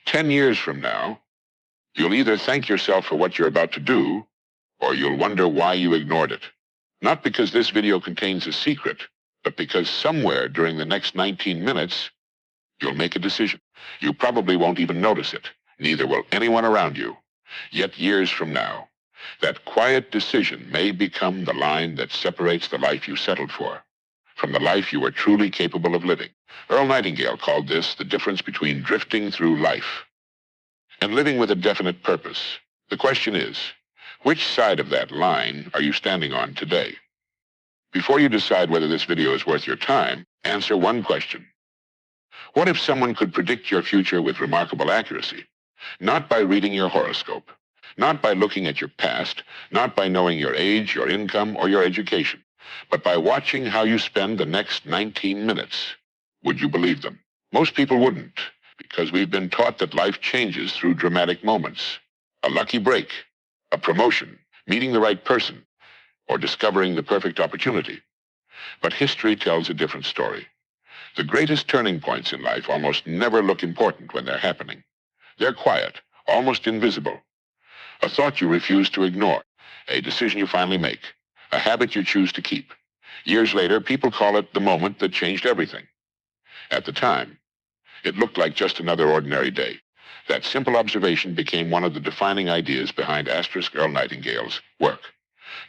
10 years from now, you'll either thank yourself for what you're about to do, or you'll wonder why you ignored it. Not because this video contains a secret, but because somewhere during the next 19 minutes, you'll make a decision. You probably won't even notice it. Neither will anyone around you. Yet years from now, that quiet decision may become the line that separates the life you settled for from the life you were truly capable of living. Earl Nightingale called this the difference between drifting through life and living with a definite purpose. The question is, which side of that line are you standing on today? Before you decide whether this video is worth your time, answer one question. What if someone could predict your future with remarkable accuracy? Not by reading your horoscope, not by looking at your past, not by knowing your age, your income, or your education, but by watching how you spend the next 19 minutes. Would you believe them? Most people wouldn't, because we've been taught that life changes through dramatic moments. A lucky break, a promotion, meeting the right person, or discovering the perfect opportunity. But history tells a different story. The greatest turning points in life almost never look important when they're happening. They're quiet, almost invisible. A thought you refuse to ignore, a decision you finally make, a habit you choose to keep. Years later, people call it the moment that changed everything. At the time, it looked like just another ordinary day. That simple observation became one of the defining ideas behind Earl Nightingale's work.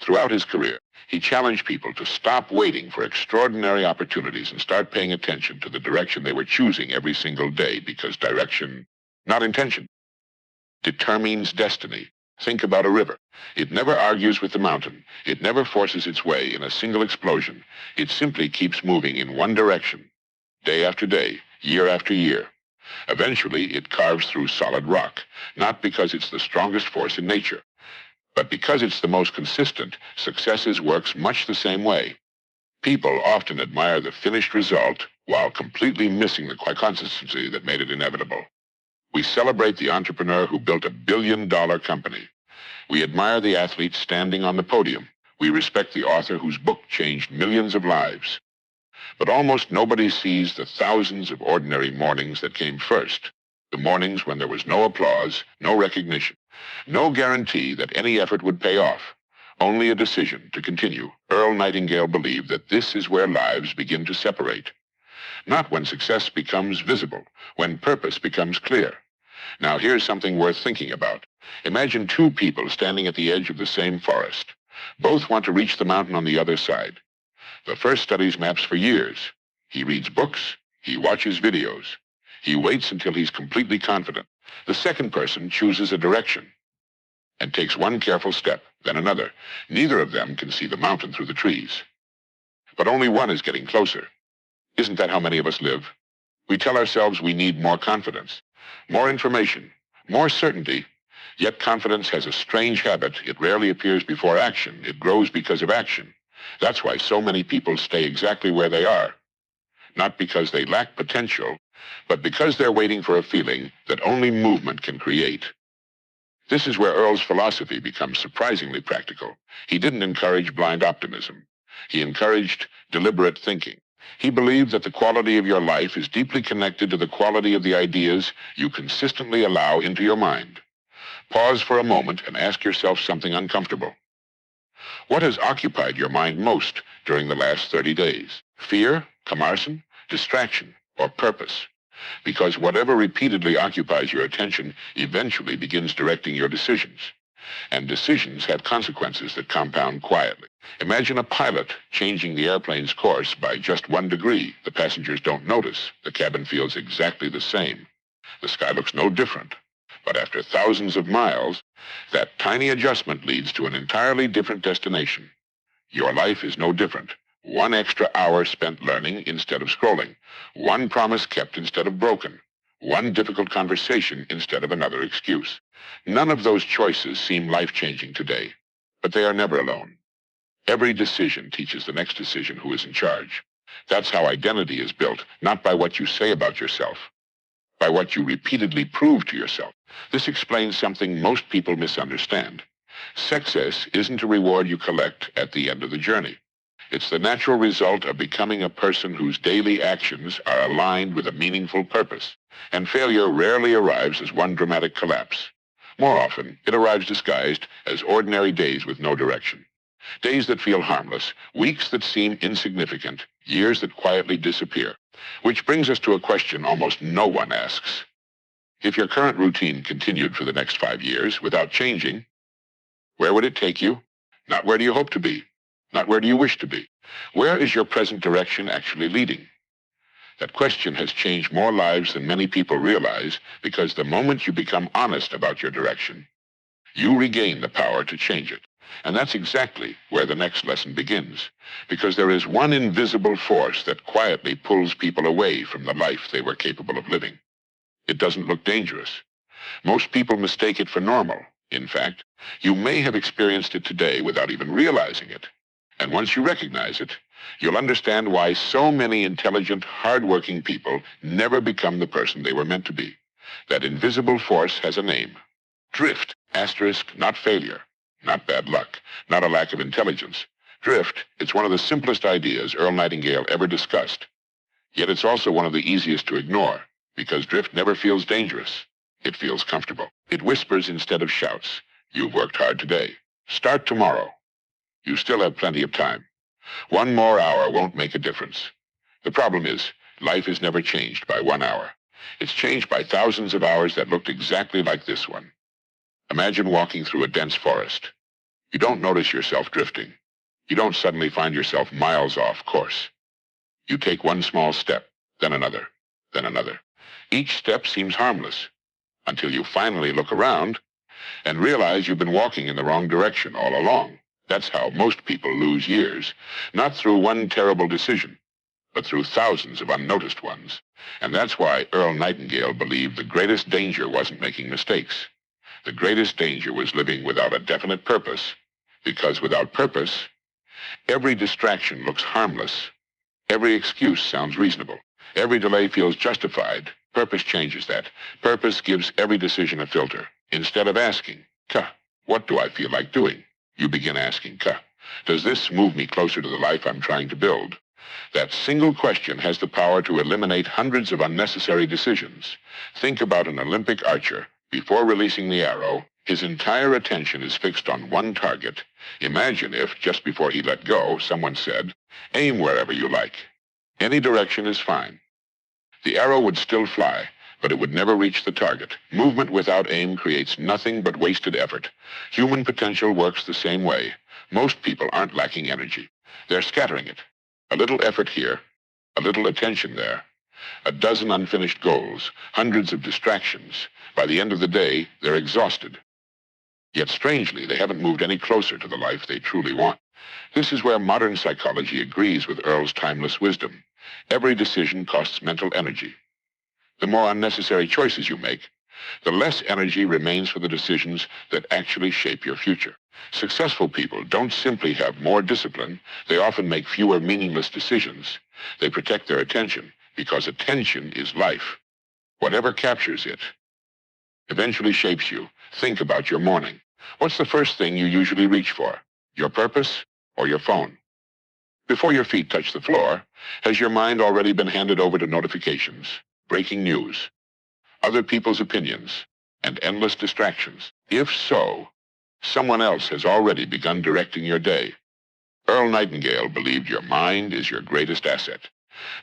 Throughout his career, he challenged people to stop waiting for extraordinary opportunities and start paying attention to the direction they were choosing every single day, because direction, not intention, determines destiny. Think about a river. It never argues with the mountain. It never forces its way in a single explosion. It simply keeps moving in one direction, day after day, year after year. Eventually, it carves through solid rock, not because it's the strongest force in nature, but because it's the most consistent. Success works much the same way. People often admire the finished result while completely missing the consistency that made it inevitable. We celebrate the entrepreneur who built $1 billion company. We admire the athlete standing on the podium. We respect the author whose book changed millions of lives. But almost nobody sees the thousands of ordinary mornings that came first. The mornings when there was no applause, no recognition, no guarantee that any effort would pay off, only a decision to continue. Earl Nightingale believed that this is where lives begin to separate. Not when success becomes visible, when purpose becomes clear. Now here's something worth thinking about. Imagine two people standing at the edge of the same forest. Both want to reach the mountain on the other side. The first studies maps for years. He reads books. He watches videos. He waits until he's completely confident. The second person chooses a direction and takes one careful step, then another. Neither of them can see the mountain through the trees. But only one is getting closer. Isn't that how many of us live? We tell ourselves we need more confidence, more information, more certainty. Yet confidence has a strange habit. It rarely appears before action. It grows because of action. That's why so many people stay exactly where they are. Not because they lack potential, but because they're waiting for a feeling that only movement can create. This is where Earl's philosophy becomes surprisingly practical. He didn't encourage blind optimism. He encouraged deliberate thinking. He believed that the quality of your life is deeply connected to the quality of the ideas you consistently allow into your mind. Pause for a moment and ask yourself something uncomfortable. What has occupied your mind most during the last 30 days? Fear, comparison, distraction, or purpose? Because whatever repeatedly occupies your attention eventually begins directing your decisions. And decisions have consequences that compound quietly. Imagine a pilot changing the airplane's course by just 1 degree. The passengers don't notice. The cabin feels exactly the same. The sky looks no different. But after thousands of miles, that tiny adjustment leads to an entirely different destination. Your life is no different. 1 extra hour spent learning instead of scrolling. 1 promise kept instead of broken. 1 difficult conversation instead of another excuse. None of those choices seem life-changing today, but they are never alone. Every decision teaches the next decision who is in charge. That's how identity is built, not by what you say about yourself, by what you repeatedly prove to yourself. This explains something most people misunderstand. Success isn't a reward you collect at the end of the journey. It's the natural result of becoming a person whose daily actions are aligned with a meaningful purpose. And failure rarely arrives as one dramatic collapse. More often, it arrives disguised as ordinary days with no direction. Days that feel harmless, weeks that seem insignificant, years that quietly disappear. Which brings us to a question almost no one asks. If your current routine continued for the next 5 years without changing, where would it take you? Not where do you hope to be? Not where do you wish to be? Where is your present direction actually leading? That question has changed more lives than many people realize, because the moment you become honest about your direction, you regain the power to change it. And that's exactly where the next lesson begins, because there is one invisible force that quietly pulls people away from the life they were capable of living. It doesn't look dangerous. Most people mistake it for normal. In fact, you may have experienced it today without even realizing it. And once you recognize it, you'll understand why so many intelligent, hard-working people never become the person they were meant to be. That invisible force has a name. Drift, asterisk, not failure, not bad luck, not a lack of intelligence. Drift, it's one of the simplest ideas Earl Nightingale ever discussed. Yet it's also one of the easiest to ignore, because drift never feels dangerous. It feels comfortable. It whispers instead of shouts. You've worked hard today. Start tomorrow. You still have plenty of time. One more hour won't make a difference. The problem is, life is never changed by 1 hour. It's changed by thousands of hours that looked exactly like this one. Imagine walking through a dense forest. You don't notice yourself drifting. You don't suddenly find yourself miles off course. You take one small step, then another, then another. Each step seems harmless, until you finally look around and realize you've been walking in the wrong direction all along. That's how most people lose years, not through one terrible decision, but through thousands of unnoticed ones. And that's why Earl Nightingale believed the greatest danger wasn't making mistakes. The greatest danger was living without a definite purpose, because without purpose, every distraction looks harmless. Every excuse sounds reasonable. Every delay feels justified. Purpose changes that. Purpose gives every decision a filter. Instead of asking, what do I feel like doing? You begin asking, does this move me closer to the life I'm trying to build? That single question has the power to eliminate hundreds of unnecessary decisions. Think about an Olympic archer. Before releasing the arrow, his entire attention is fixed on one target. Imagine if, just before he let go, someone said, aim wherever you like. Any direction is fine. The arrow would still fly, but it would never reach the target. Movement without aim creates nothing but wasted effort. Human potential works the same way. Most people aren't lacking energy. They're scattering it. A little effort here, a little attention there, a dozen unfinished goals, hundreds of distractions. By the end of the day, they're exhausted. Yet strangely, they haven't moved any closer to the life they truly want. This is where modern psychology agrees with Earl's timeless wisdom. Every decision costs mental energy. The more unnecessary choices you make, the less energy remains for the decisions that actually shape your future. Successful people don't simply have more discipline. They often make fewer meaningless decisions. They protect their attention, because attention is life. Whatever captures it eventually shapes you. Think about your morning. What's the first thing you usually reach for? Your purpose or your phone? Before your feet touch the floor, has your mind already been handed over to notifications, breaking news, other people's opinions, and endless distractions? If so, someone else has already begun directing your day. Earl Nightingale believed your mind is your greatest asset,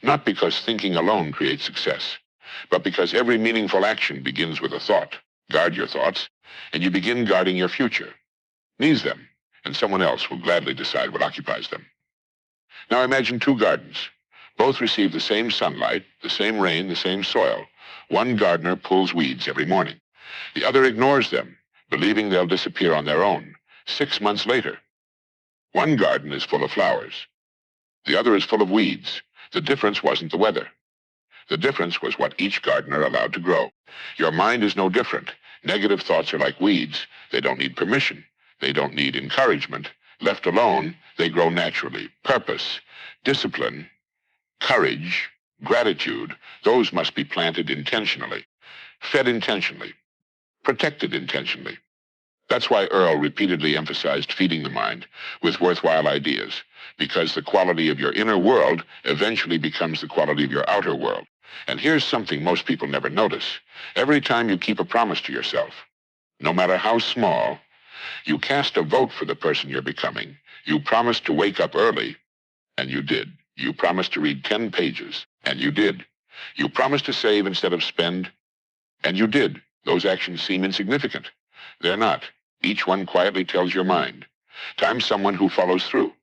not because thinking alone creates success, but because every meaningful action begins with a thought. Guard your thoughts, and you begin guarding your future. Ease them, and someone else will gladly decide what occupies them. Now imagine two gardens. Both receive the same sunlight, the same rain, the same soil. One gardener pulls weeds every morning. The other ignores them, believing they'll disappear on their own. 6 months later, one garden is full of flowers. The other is full of weeds. The difference wasn't the weather. The difference was what each gardener allowed to grow. Your mind is no different. Negative thoughts are like weeds. They don't need permission. They don't need encouragement. Left alone, they grow naturally. Purpose, discipline, courage, gratitude, those must be planted intentionally, fed intentionally, protected intentionally. That's why Earl repeatedly emphasized feeding the mind with worthwhile ideas, because the quality of your inner world eventually becomes the quality of your outer world. And here's something most people never notice. Every time you keep a promise to yourself, no matter how small, you cast a vote for the person you're becoming. You promised to wake up early, and you did. You promised to read 10 pages, and you did. You promised to save instead of spend, and you did. Those actions seem insignificant. They're not. Each one quietly tells your mind. Times someone who follows through.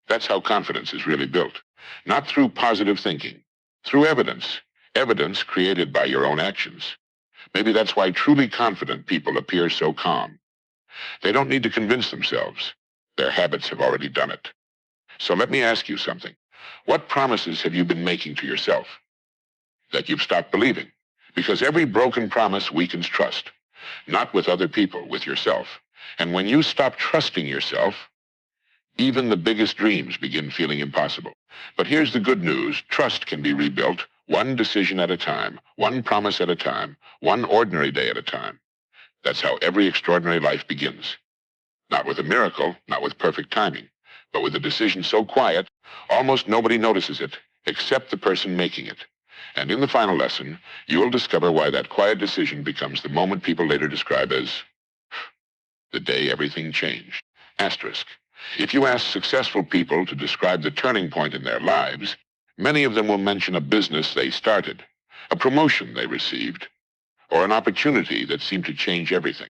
That's how confidence is really built. Not through positive thinking, through evidence. Evidence created by your own actions. Maybe that's why truly confident people appear so calm. They don't need to convince themselves. Their habits have already done it. So let me ask you something. What promises have you been making to yourself that you've stopped believing? Because every broken promise weakens trust. Not with other people, with yourself. And when you stop trusting yourself, even the biggest dreams begin feeling impossible. But here's the good news. Trust can be rebuilt one decision at a time, one promise at a time, one ordinary day at a time. That's how every extraordinary life begins. Not with a miracle, not with perfect timing, but with a decision so quiet, almost nobody notices it, except the person making it. And in the final lesson, you will discover why that quiet decision becomes the moment people later describe as the day everything changed. Asterisk. If you ask successful people to describe the turning point in their lives, many of them will mention a business they started, a promotion they received, or an opportunity that seemed to change everything.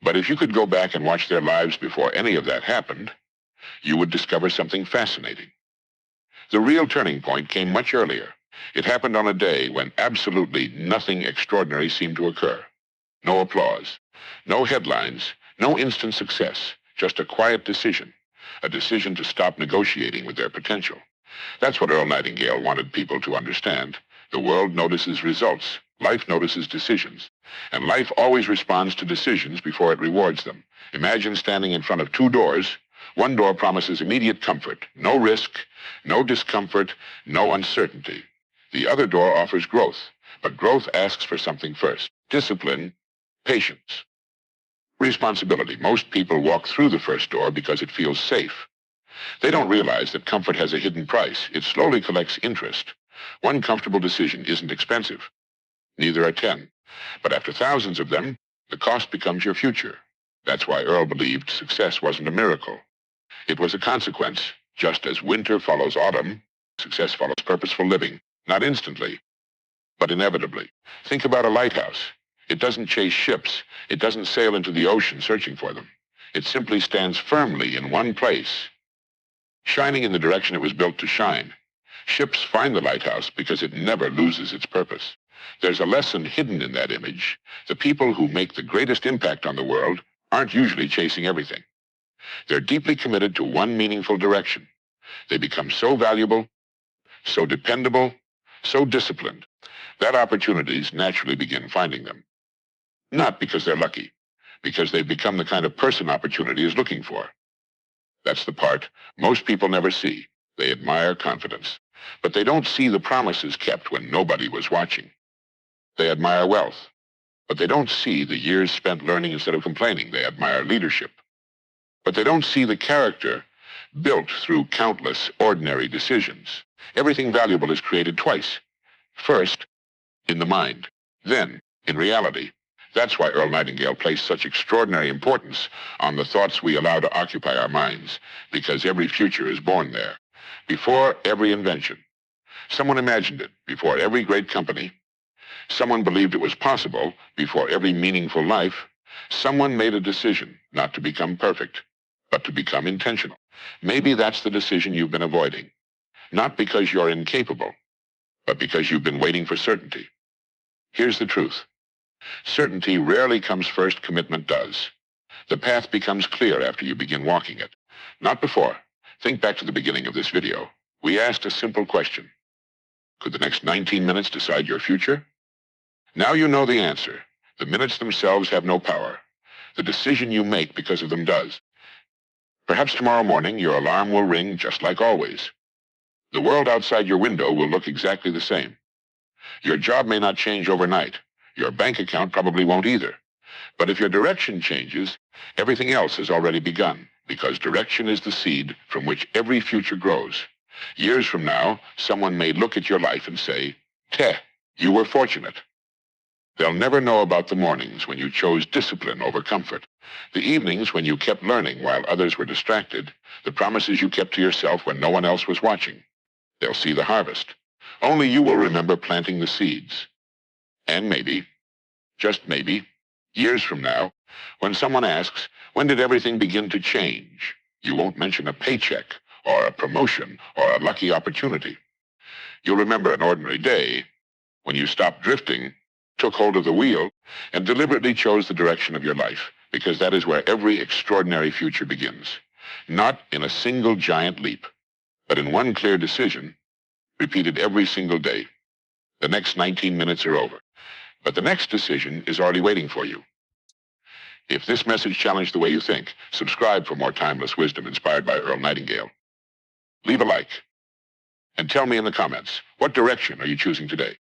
But if you could go back and watch their lives before any of that happened, you would discover something fascinating. The real turning point came much earlier. It happened on a day when absolutely nothing extraordinary seemed to occur. No applause, no headlines, no instant success, just a quiet decision, a decision to stop negotiating with their potential. That's what Earl Nightingale wanted people to understand. The world notices results. Life notices decisions. And life always responds to decisions before it rewards them. Imagine standing in front of two doors. One door promises immediate comfort, no risk, no discomfort, no uncertainty. The other door offers growth, but growth asks for something first. Discipline, patience, responsibility. Most people walk through the first door because it feels safe. They don't realize that comfort has a hidden price. It slowly collects interest. One comfortable decision isn't expensive. Neither are 10. But after thousands of them, the cost becomes your future. That's why Earl believed success wasn't a miracle. It was a consequence. Just as winter follows autumn, success follows purposeful living. Not instantly, but inevitably. Think about a lighthouse. It doesn't chase ships. It doesn't sail into the ocean searching for them. It simply stands firmly in one place, shining in the direction it was built to shine. Ships find the lighthouse because it never loses its purpose. There's a lesson hidden in that image. The people who make the greatest impact on the world aren't usually chasing everything. They're deeply committed to one meaningful direction. They become so valuable, so dependable, so disciplined, that opportunities naturally begin finding them. Not because they're lucky, because they've become the kind of person opportunity is looking for. That's the part most people never see. They admire confidence, but they don't see the promises kept when nobody was watching. They admire wealth, but they don't see the years spent learning instead of complaining. They admire leadership, but they don't see the character built through countless ordinary decisions. Everything valuable is created twice. First, in the mind, then in reality. That's why Earl Nightingale placed such extraordinary importance on the thoughts we allow to occupy our minds, because every future is born there. Before every invention, someone imagined it. Before every great company, someone believed it was possible. Before every meaningful life, someone made a decision not to become perfect, but to become intentional. Maybe that's the decision you've been avoiding, not because you're incapable, but because you've been waiting for certainty. Here's the truth. Certainty rarely comes first, commitment does. The path becomes clear after you begin walking it, not before. Think back to the beginning of this video. We asked a simple question. Could the next 19 minutes decide your future? Now you know the answer. The minutes themselves have no power. The decision you make because of them does. Perhaps tomorrow morning your alarm will ring just like always. The world outside your window will look exactly the same. Your job may not change overnight. Your bank account probably won't either. But if your direction changes, everything else has already begun, because direction is the seed from which every future grows. Years from now, someone may look at your life and say, "Teh, you were fortunate." They'll never know about the mornings when you chose discipline over comfort, the evenings when you kept learning while others were distracted, the promises you kept to yourself when no one else was watching. They'll see the harvest. Only you will remember planting the seeds. And maybe, just maybe, years from now, when someone asks, when did everything begin to change? You won't mention a paycheck or a promotion or a lucky opportunity. You'll remember an ordinary day when you stopped drifting, took hold of the wheel, and deliberately chose the direction of your life, because that is where every extraordinary future begins. Not in a single giant leap, but in one clear decision, repeated every single day. The next 19 minutes are over, but the next decision is already waiting for you. If this message challenged the way you think, subscribe for more timeless wisdom inspired by Earl Nightingale. Leave a like, and tell me in the comments, what direction are you choosing today?